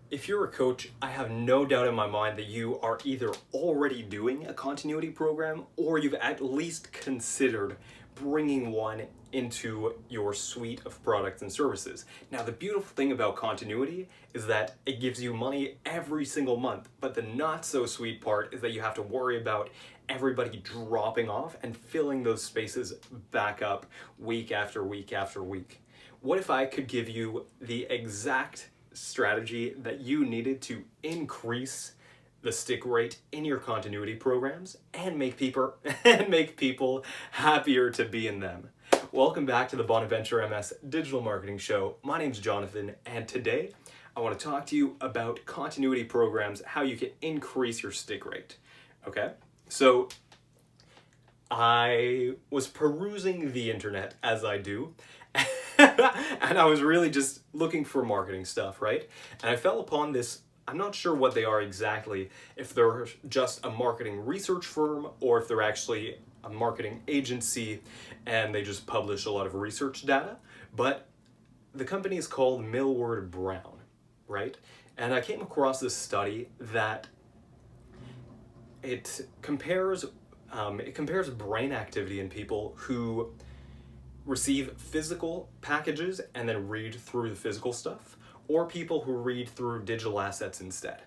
If you're a coach, I have no doubt in my mind that you are either already doing a continuity program or you've at least considered bringing one into your suite of products and services. Now, the beautiful thing about continuity is that it gives you money every single month, but the not so sweet part is that you have to worry about everybody dropping off and filling those spaces back up week after week after week. What if I could give you the exact strategy that you needed to increase the stick rate in your continuity programs and make people happier to be in them? Welcome back to the Bonaventure MS Digital Marketing Show. My name's Jonathan, and today I want to talk to you about continuity programs, how you can increase your stick rate. Okay? So I was perusing the internet, as I do, and I was really just looking for marketing stuff, right? And I fell upon this. I'm not sure what they are exactly, if they're just a marketing research firm or if they're actually a marketing agency and they just publish a lot of research data. But the company is called Millward Brown, right? And I came across this study that it compares brain activity in people who receive physical packages and then read through the physical stuff, or people who read through digital assets instead,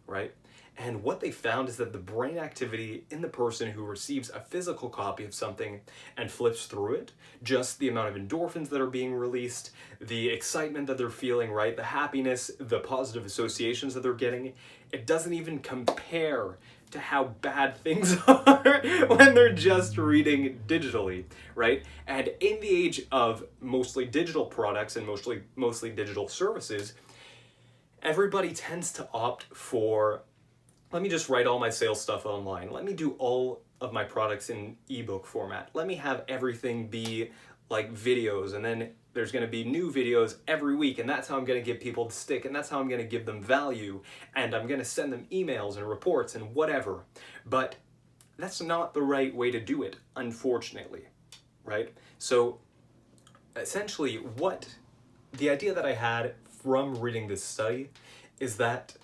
right? And what they found is that the brain activity in the person who receives a physical copy of something and flips through it, just the amount of endorphins that are being released, the excitement that they're feeling, right? The happiness, the positive associations that they're getting, it doesn't even compare to how bad things are when they're just reading digitally, right? And in the age of mostly digital products and mostly digital services, everybody tends to opt for, let me just write all my sales stuff online. Let me do all of my products in ebook format. Let me have everything be like videos, and then there's going to be new videos every week, and that's how I'm going to get people to stick, and that's how I'm going to give them value, and I'm going to send them emails and reports and whatever. But that's not the right way to do it, unfortunately, right? So essentially the idea that I had from reading this study is that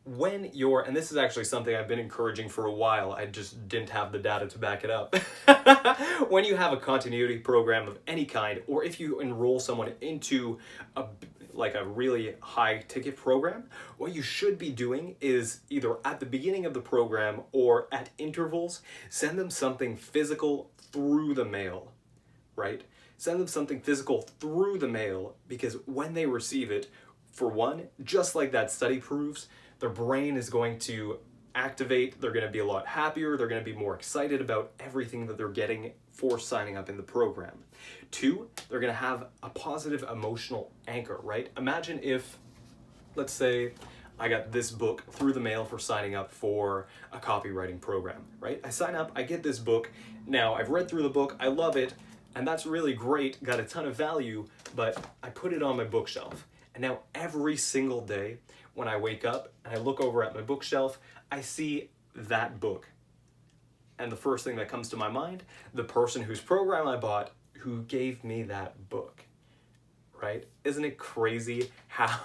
and this is actually something I've been encouraging for a while, I just didn't have the data to back it up. When you have a continuity program of any kind, or if you enroll someone into a really high ticket program, what you should be doing is either at the beginning of the program or at intervals, send them something physical through the mail, right? Send them something physical through the mail, because when they receive it, for one, just like that study proves, their brain is going to activate, they're going to be a lot happier, they're going to be more excited about everything that they're getting for signing up in the program. Two, they're going to have a positive emotional anchor, right? Imagine if, let's say, I got this book through the mail for signing up for a copywriting program, right? I sign up, I get this book, now I've read through the book, I love it, and that's really great, got a ton of value, but I put it on my bookshelf. And now every single day when I wake up and I look over at my bookshelf, I see that book. And the first thing that comes to my mind, the person whose program I bought, who gave me that book, right? Isn't it crazy how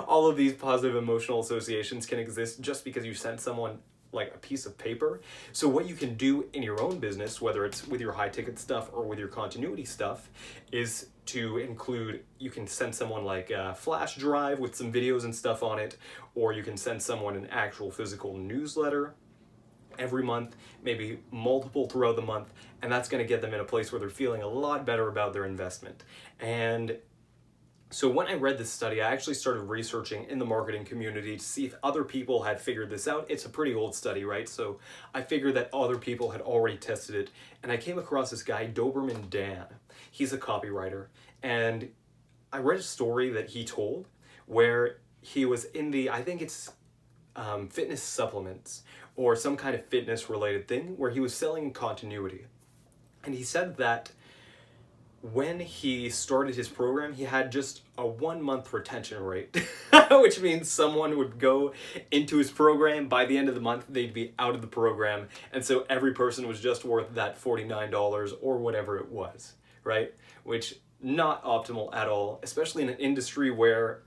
all of these positive emotional associations can exist just because you sent someone like a piece of paper? So what you can do in your own business, whether it's with your high ticket stuff or with your continuity stuff, is to include, you can send someone like a flash drive with some videos and stuff on it, or you can send someone an actual physical newsletter every month, maybe multiple throughout the month, and that's going to get them in a place where they're feeling a lot better about their investment. And so when I read this study, I actually started researching in the marketing community to see if other people had figured this out. It's a pretty old study, right? So I figured that other people had already tested it, and I came across this guy, Doberman Dan. He's a copywriter, and I read a story that he told where he was in I think it's fitness supplements or some kind of fitness related thing, where he was selling continuity. And he said that when he started his program, he had just a 1 month retention rate, which means someone would go into his program, by the end of the month, they'd be out of the program. And so every person was just worth that $49 or whatever it was, right? Which not optimal at all, especially in an industry where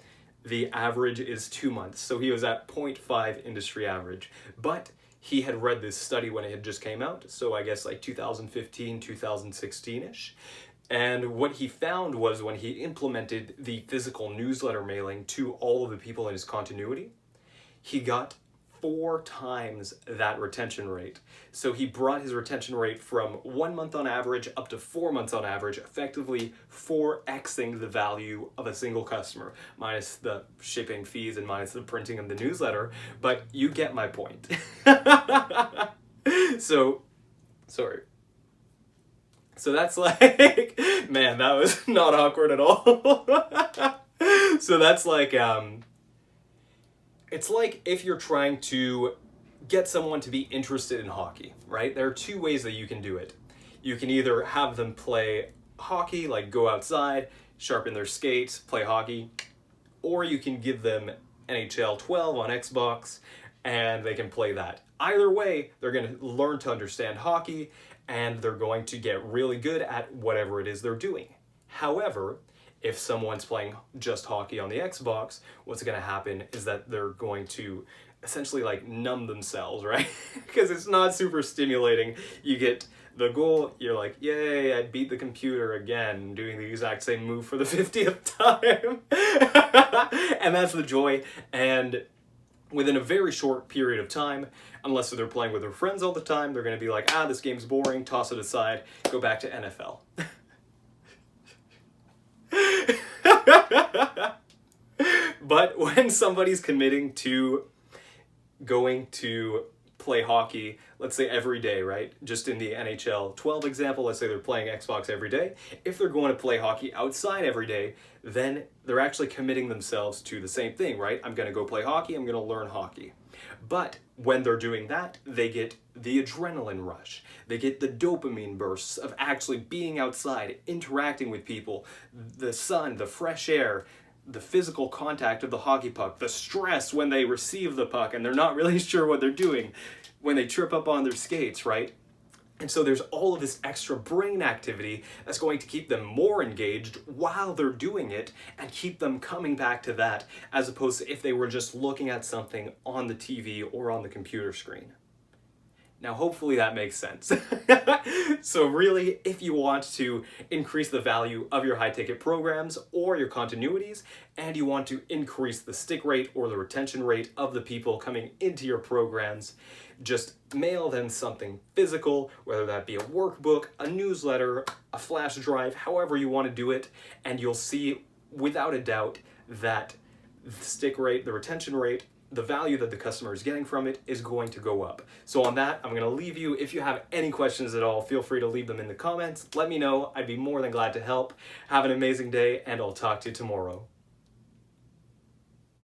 the average is 2 months. So he was at 0.5 industry average. But he had read this study when it had just came out, so I guess like 2015, 2016-ish. And what he found was when he implemented the physical newsletter mailing to all of the people in his continuity, he got 4 times that retention rate. So he brought his retention rate from 1 month on average up to 4 months on average, effectively 4xing the value of a single customer, minus the shipping fees and minus the printing of the newsletter, but you get my point. So, sorry. So that's like, man, that was not awkward at all. So that's like, it's like if you're trying to get someone to be interested in hockey, right? There are 2 ways that you can do it. You can either have them play hockey, like go outside, sharpen their skates, play hockey, or you can give them NHL 12 on Xbox and they can play that. Either way, they're going to learn to understand hockey and they're going to get really good at whatever it is they're doing. However, if someone's playing just hockey on the Xbox, what's going to happen is that they're going to essentially like numb themselves, right? Because it's not super stimulating. You get the goal, you're like, yay, I beat the computer again, doing the exact same move for the 50th time. And that's the joy. And within a very short period of time, unless they're playing with their friends all the time, they're going to be like, this game's boring, toss it aside, go back to NFL. But when somebody's committing to going to play hockey, let's say every day, right? Just in the NHL 12 example, let's say they're playing Xbox every day. If they're going to play hockey outside every day, then they're actually committing themselves to the same thing, right? I'm going to go play hockey, I'm going to learn hockey. But when they're doing that, they get the adrenaline rush. They get the dopamine bursts of actually being outside, interacting with people, the sun, the fresh air, the physical contact of the hockey puck, the stress when they receive the puck and they're not really sure what they're doing, when they trip up on their skates, right? And so there's all of this extra brain activity that's going to keep them more engaged while they're doing it and keep them coming back to that, as opposed to if they were just looking at something on the TV or on the computer screen. Now, hopefully that makes sense. So really, if you want to increase the value of your high-ticket programs or your continuities, and you want to increase the stick rate or the retention rate of the people coming into your programs, just mail them something physical, whether that be a workbook, a newsletter, a flash drive, however you want to do it, and you'll see without a doubt that the stick rate, the retention rate, the value that the customer is getting from it is going to go up. So on that, I'm going to leave you. If you have any questions at all, feel free to leave them in the comments. Let me know. I'd be more than glad to help. Have an amazing day, and I'll talk to you tomorrow.